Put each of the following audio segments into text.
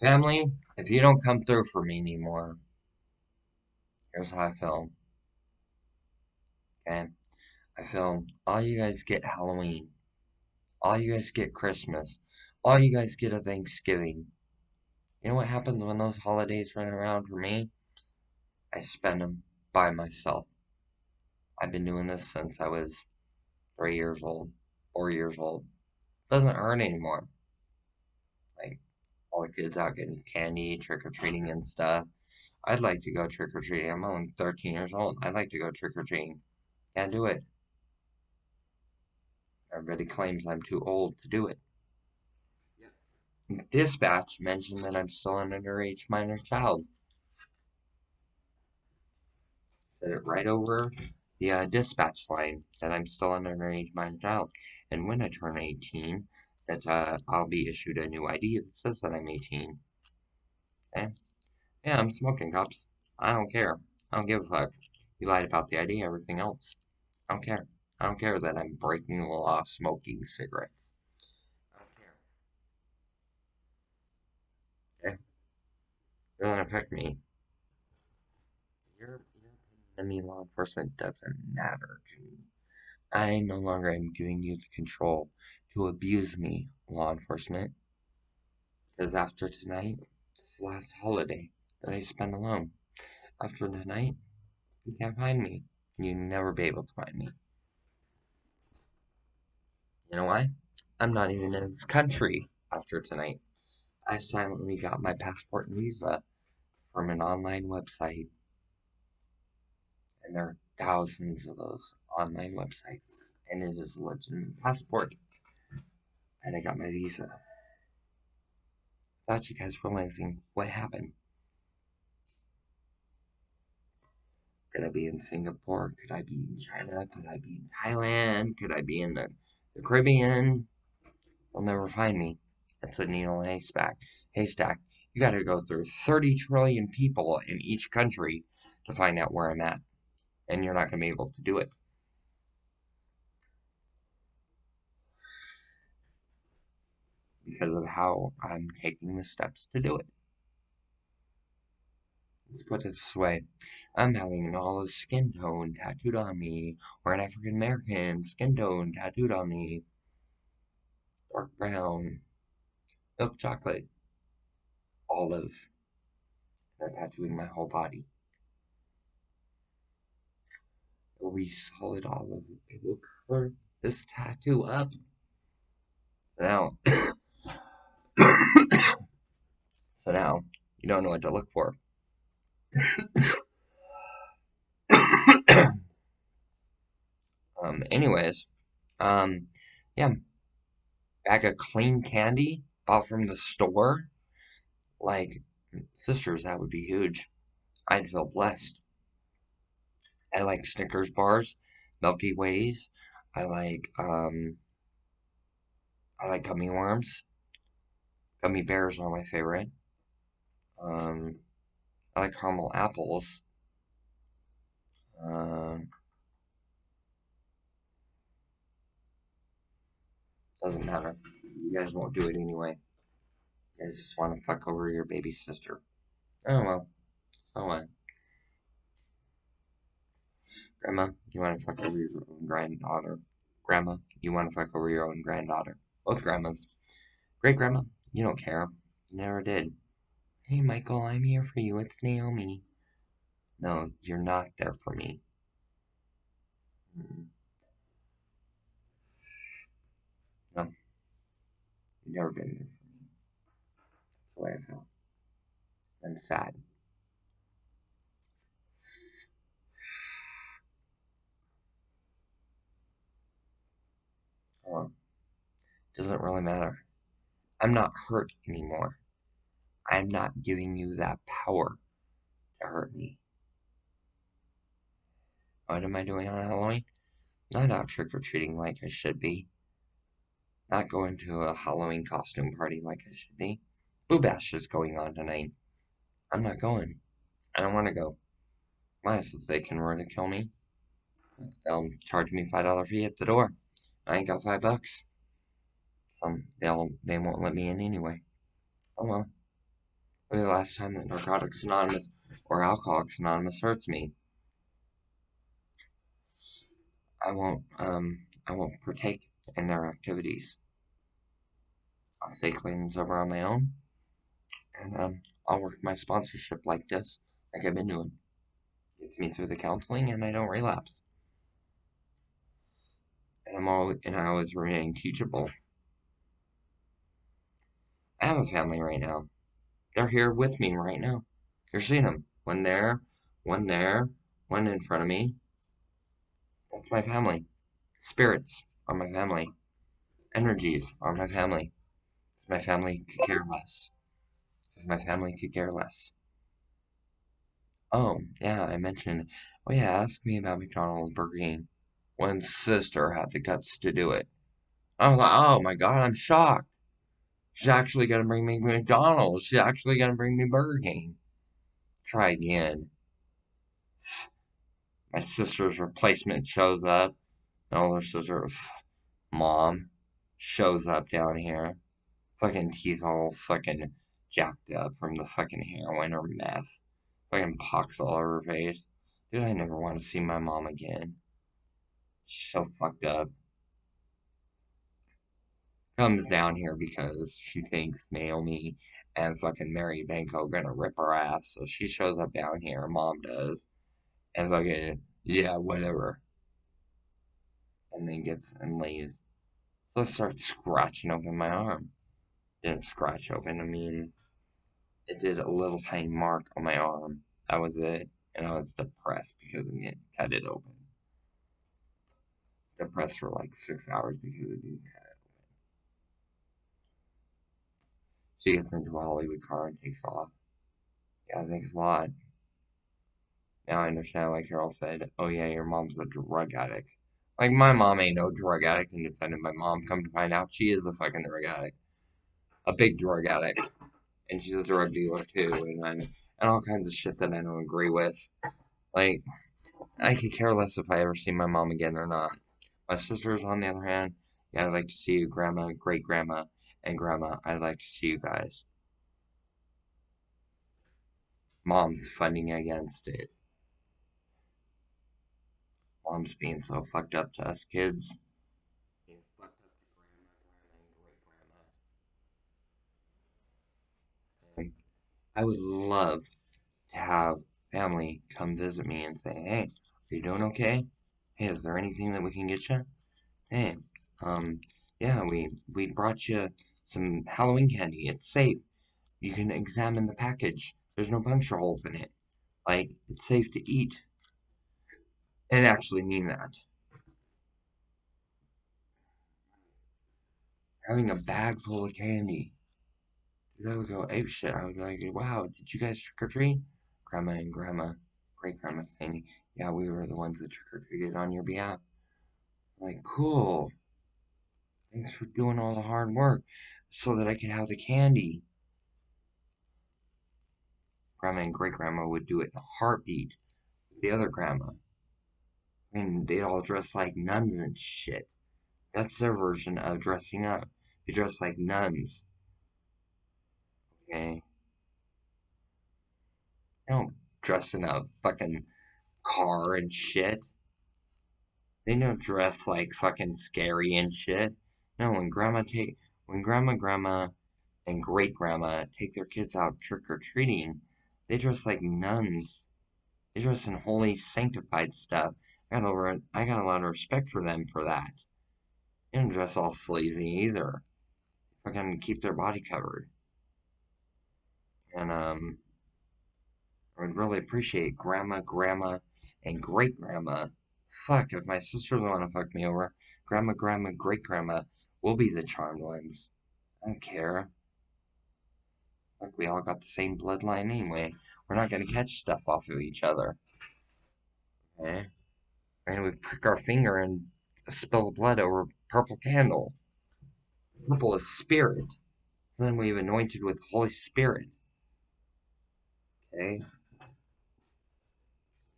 Family, if you don't come through for me anymore, here's how I feel. Okay? I feel all you guys get Halloween, all you guys get Christmas, all you guys get a Thanksgiving. You know what happens when those holidays run around for me? I spend them by myself. I've been doing this since I was 3 years old, 4 years old. Doesn't hurt anymore. Like all the kids out getting candy, trick or treating and stuff. I'd like to go trick or treating. I'm only 13 years old. I'd like to go trick or treating. Can't do it. Everybody claims I'm too old to do it. Dispatch mentioned that I'm still an underage minor child. Said it right over the dispatch line that I'm still an underage minor child. And when I turn 18, that I'll be issued a new ID that says that I'm 18. Okay? Yeah, I'm smoking, cops. I don't care. I don't give a fuck. You lied about the ID, everything else. I don't care. I don't care that I'm breaking the law smoking cigarettes. I don't care. Okay? It doesn't affect me. Your opinion of me, law enforcement, doesn't matter to me. I no longer am giving you the control to abuse me, law enforcement, because after tonight, this last holiday that I spend alone, after tonight, you can't find me. You'll never be able to find me. You know why? I'm not even in this country after tonight. I silently got my passport and visa from an online website, and there are thousands of those online websites, and it is a legitimate passport, and I got my visa. Without you guys realizing what happened. Could I be in Singapore? Could I be in China? Could I be in Thailand? Could I be in the Caribbean? They'll never find me. That's a needle in a haystack. Haystack. You got to go through 30 trillion people in each country to find out where I'm at, and you're not going to be able to do it because of how I'm taking the steps to do it. Let's put it this way. I'm having an olive skin tone tattooed on me, or an African American skin tone tattooed on me, dark brown, milk chocolate, olive. They're tattooing my whole body. It will be solid olive. It will cover this tattoo up. Now, so now, you don't know what to look for. Anyways, yeah, bag of clean candy bought from the store. Like, sisters, that would be huge. I'd feel blessed. I like Snickers bars, Milky Ways. I like, um, I like gummy worms. Gummy bears are my favorite. Um, I like caramel apples. Um, doesn't matter. You guys won't do it anyway. You guys just want to fuck over your baby sister. Oh well. So what? Grandma, you want to fuck over your own granddaughter. Grandma, you want to fuck over your own granddaughter. Both grandmas. Great grandma, you don't care. You never did. Hey Michael, I'm here for you. It's Naomi. No, you're not there for me. Mm, no, you've never been there for me. That's the way I felt. I'm sad. Well, doesn't really matter. I'm not hurt anymore. I'm not giving you that power to hurt me. What am I doing on Halloween? Not out trick or treating like I should be. Not going to a Halloween costume party like I should be. Boo Bash is going on tonight. I'm not going. I don't want to go. Why? So they can ridicule me. They'll charge me $5 fee at the door. I ain't got $5. They won't let me in anyway. Oh well. The last time that Narcotics Anonymous or Alcoholics Anonymous hurts me, I won't partake in their activities. I'll stay clean and sober on my own, and I'll work my sponsorship like this, like I've been doing. Gets me through the counseling, and I don't relapse. And I always remain teachable. I have a family right now. They're here with me right now. You're seeing them. One there, one in front of me. That's my family. Spirits are my family. Energies are my family. My family could care less. My family could care less. Oh, yeah, I mentioned. Oh, yeah, ask me about McDonald's Burger King. One sister had the guts to do it. I was like, oh my god, I'm shocked. She's actually gonna bring me McDonald's. She's actually gonna bring me Burger King. Try again. My sister's replacement shows up. My older sister, mom, shows up down here. Fucking teeth all fucking jacked up from the fucking heroin or meth. Fucking pox all over her face. Dude, I never want to see my mom again. She's so fucked up. Comes down here because she thinks Naomi and fucking Mary Vanko are gonna rip her ass. So she shows up down here, mom does, and fucking, yeah, whatever. And then gets and leaves. So I start scratching open my arm. Didn't scratch open, I mean, it did a little tiny mark on my arm. That was it. And I was depressed because it didn't cut it open. Depressed for like 6 hours because it didn't cut it. She gets into a Hollywood car and takes off. Yeah, thanks a lot. Now I understand why Carol said, oh yeah, your mom's a drug addict. Like, my mom ain't no drug addict and defended my mom. Come to find out, she is a fucking drug addict. A big drug addict. And she's a drug dealer too, and all kinds of shit that I don't agree with. Like, I could care less if I ever see my mom again or not. My sisters, on the other hand, yeah, I'd like to see you, grandma, great grandma, and grandma. I'd like to see you guys. Mom's fighting against it. Mom's being so fucked up to us kids. Being fucked up to grandma, and great grandma. And I would love to have family come visit me and say, hey, are you doing okay? Hey, is there anything that we can get you? Hey, um, yeah, we brought you some Halloween candy. It's safe. You can examine the package. There's no puncture holes in it. Like, it's safe to eat. And actually mean that. Having a bag full of candy. Dude, I would go ape shit. I would be like, wow, did you guys trick or treat? Grandma and grandma, great grandma saying, yeah, we were the ones that trick or treated on your behalf. Like, cool. Thanks for doing all the hard work so that I could have the candy. Grandma and great grandma would do it in a heartbeat. The other grandma. I mean, they'd all dress like nuns and shit. That's their version of dressing up. They dress like nuns. Okay? They don't dress in a fucking car and shit. They don't dress like fucking scary and shit. No, when grandma, and great grandma take their kids out trick or treating, they dress like nuns. They dress in holy, sanctified stuff. I got a lot of respect for them for that. They don't dress all sleazy either. Fucking keep their body covered. And I would really appreciate grandma, and great grandma. Fuck, if my sisters want to fuck me over, grandma, great grandma will be the charmed ones. I don't care. Like, we all got the same bloodline anyway. We're not gonna catch stuff off of each other. Okay? And we prick our finger and spill blood over purple candle. Purple is spirit. Then we've anointed with Holy Spirit. Okay?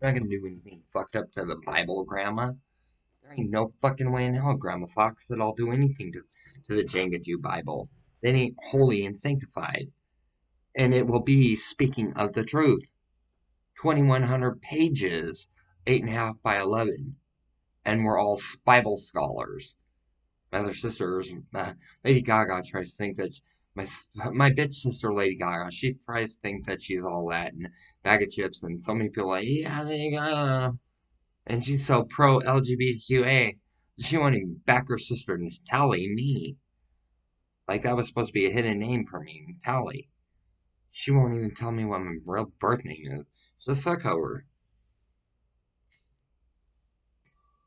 We're not gonna do anything fucked up to the Bible, Grandma. There ain't no fucking way in hell, Grandma Fox, that I'll do anything to the Jenga Jew Bible. That ain't holy and sanctified. And it will be Speaking of the Truth. 2,100 pages, 8.5 by 11. And we're all Bible scholars. My other sisters, Lady Gaga tries to think that my bitch sister Lady Gaga, she tries to think that she's all that and bag of chips, and so many people are like, yeah, Lady Gaga, and she's so pro LGBTQA, she won't even back her sister Natalie, me. Like that was supposed to be a hidden name for me, Natalie. She won't even tell me what my real birth name is. So fuck her.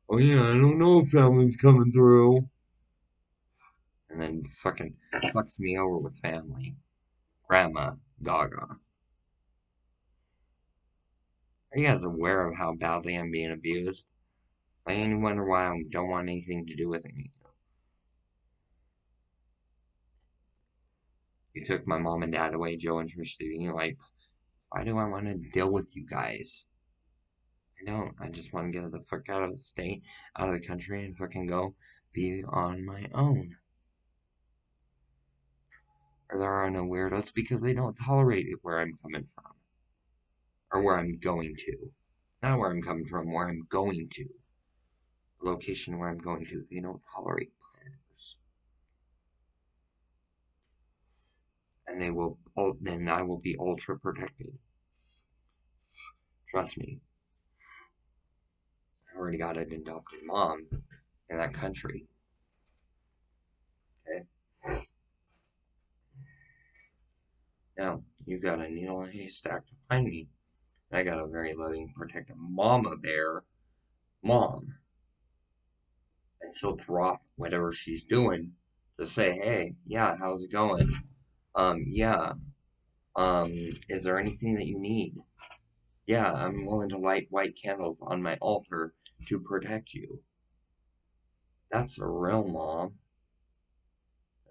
Oh yeah, I don't know if family's coming through. And then fucking fucks me over with family. Grandma Gaga. Are you guys aware of how badly I'm being abused? Like, and you wonder why I don't want anything to do with me. You took my mom and dad away, Joe and Trish TV. Like, why do I want to deal with you guys? I don't. I just want to get the fuck out of the state, out of the country, and fucking go be on my own. Or there are no weirdos because they don't tolerate it where I'm coming from. Or where I'm going to. Not where I'm coming from, where I'm going to. The location where I'm going to. They don't tolerate predators. And then I will be ultra protected. Trust me. I already got an adopted mom in that country. Okay? Now, you've got a needle in a haystack to find me. And I got a very loving, protective mama bear mom. And she'll drop whatever she's doing to say, hey, yeah, how's it going? Yeah. Is there anything that you need? Yeah, I'm willing to light white candles on my altar to protect you. That's a real mom.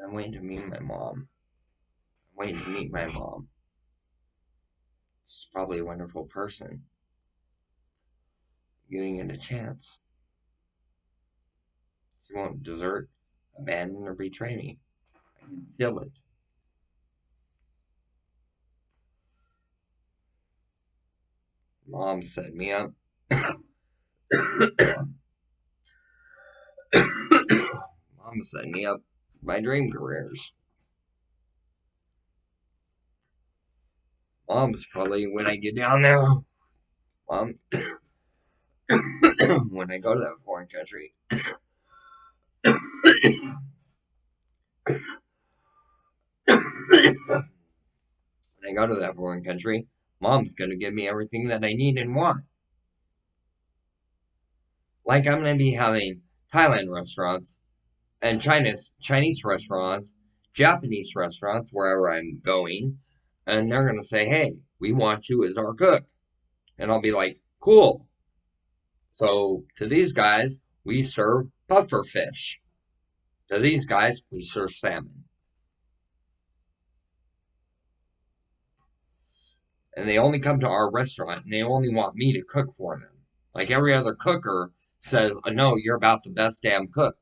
I'm waiting to meet my mom. She's probably a wonderful person. Giving it a chance. She won't desert, abandon, or betray me. I can feel it. Mom set me up. Mom set me up my dream careers. Mom's probably when I get down there. Mom, when I go to that foreign country. When I go to that foreign country, Mom's gonna give me everything that I need and want. Like I'm gonna be having Thailand restaurants and Chinese restaurants, Japanese restaurants, wherever I'm going, and they're gonna say, "Hey, we want you as our cook," and I'll be like, "Cool." So to these guys, we serve puffer fish. To these guys, we serve salmon. And they only come to our restaurant and they only want me to cook for them. Like every other cooker says, no, you're about the best damn cook.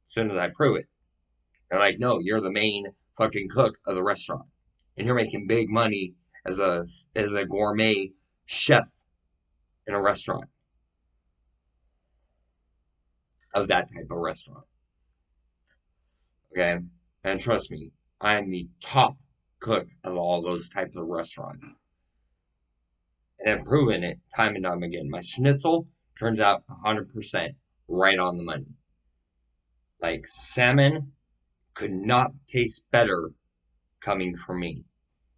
As soon as I prove it. They're like, no, you're the main fucking cook of the restaurant. And you're making big money as a gourmet chef in a restaurant. Of that type of restaurant. Okay? And trust me, I am the top cook of all those types of restaurants. And I've proven it time and time again. My schnitzel turns out 100% right on the money. Like salmon could not taste better coming from me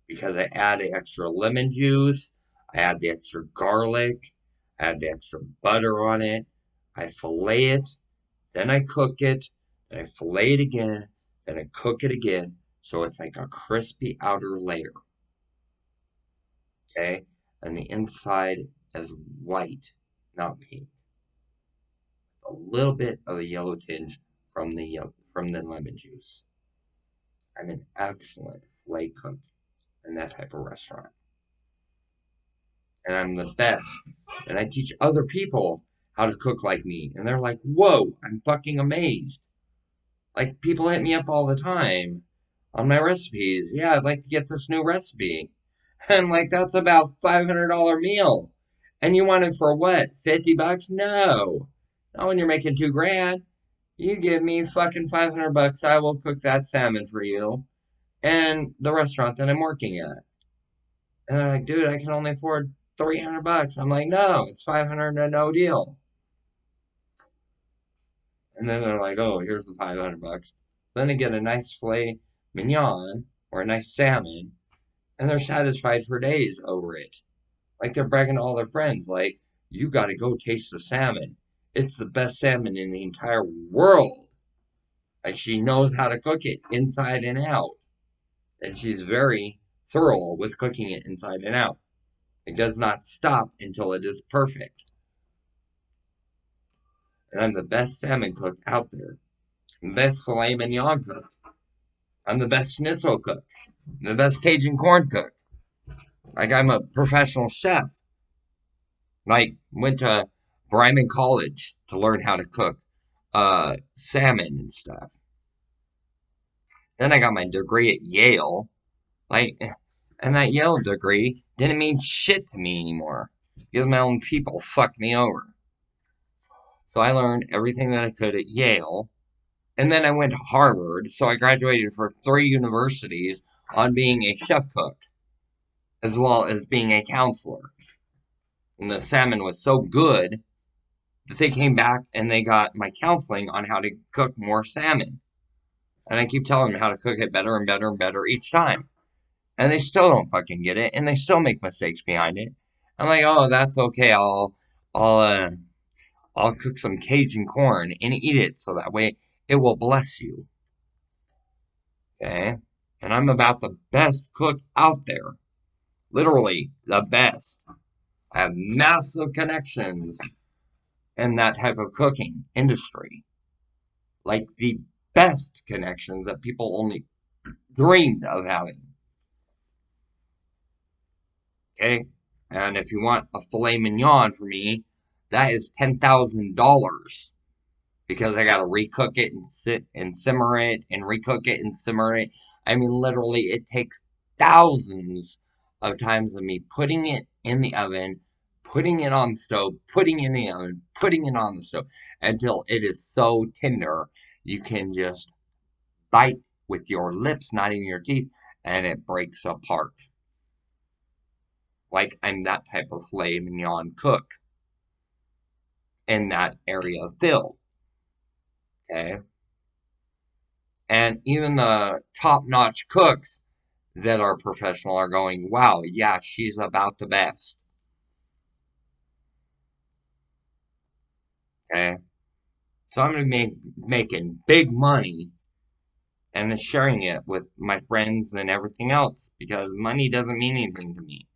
because I add the extra lemon juice, I add the extra garlic, I add the extra butter on it, I fillet it, then I cook it, then I fillet it again, then I cook it again, so it's like a crispy outer layer. Okay? And the inside is white, not pink. A little bit of a yellow tinge from the lemon juice. I'm an excellent filet cook in that type of restaurant. And I'm the best. And I teach other people how to cook like me. And they're like, whoa, I'm fucking amazed. Like, people hit me up all the time. on my recipes. Yeah, I'd like to get this new recipe. And like that's about $500 meal. And you want it for what? 50 bucks? No. Not when you're making 2 grand. You give me fucking 500 bucks, I will cook that salmon for you and the restaurant that I'm working at. And they're like, dude, I can only afford 300 bucks. I'm like, no, it's 500 and no deal. And then they're like, oh, here's the 500 bucks. Then they get a nice filet mignon or a nice salmon, and they're satisfied for days over it. Like they're bragging to all their friends, like, you gotta go taste the salmon. It's the best salmon in the entire world. Like she knows how to cook it inside and out. And she's very thorough with cooking it inside and out. It does not stop until it is perfect. And I'm the best salmon cook out there. The best filet mignon cook. I'm the best schnitzel cook. I'm the best Cajun corn cook. Like I'm a professional chef. Like went to Bryman College to learn how to cook salmon and stuff. Then I got my degree at Yale. Like and that Yale degree didn't mean shit to me anymore. Because my own people fucked me over. So I learned everything that I could at Yale. And then I went to Harvard. So I graduated for 3 universities on being a chef cook, as well as being a counselor. And the salmon was so good that they came back and they got my counseling on how to cook more salmon. And I keep telling them how to cook it better and better and better each time. And they still don't fucking get it, and they still make mistakes behind it. I'm like, oh, that's okay. I'll, uh, I'll cook some Cajun corn and eat it so that way it will bless you. Okay? And I'm about the best cook out there. Literally, the best. I have massive connections in that type of cooking industry. Like the best connections that people only dreamed of having. Okay? And if you want a filet mignon for me, that is $10,000 because I gotta recook it and sit and simmer it and recook it and simmer it. I mean, literally, it takes thousands of times of me putting it in the oven, putting it on the stove, putting it in the oven, putting it on the stove until it is so tender you can just bite with your lips, not even your teeth, and it breaks apart. Like I'm that type of filet mignon cook in that area of Phil. Okay. And even the top notch cooks that are professional are going, wow, yeah, she's about the best. Okay. So I'm going to be making big money and sharing it with my friends and everything else because money doesn't mean anything to me.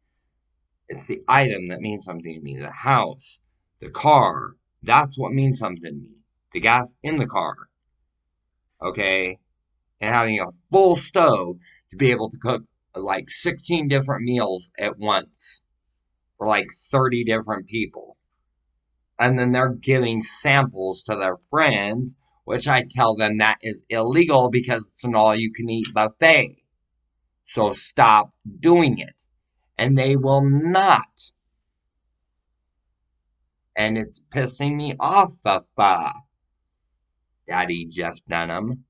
It's the item that means something to me. The house, the car, that's what means something to me. The gas in the car. Okay. And having a full stove to be able to cook like 16 different meals at once for like 30 different people. And then they're giving samples to their friends, which I tell them that is illegal because it's an all you can eat buffet. So stop doing it. And they will not. And it's pissing me off, Daddy Jeff Dunham.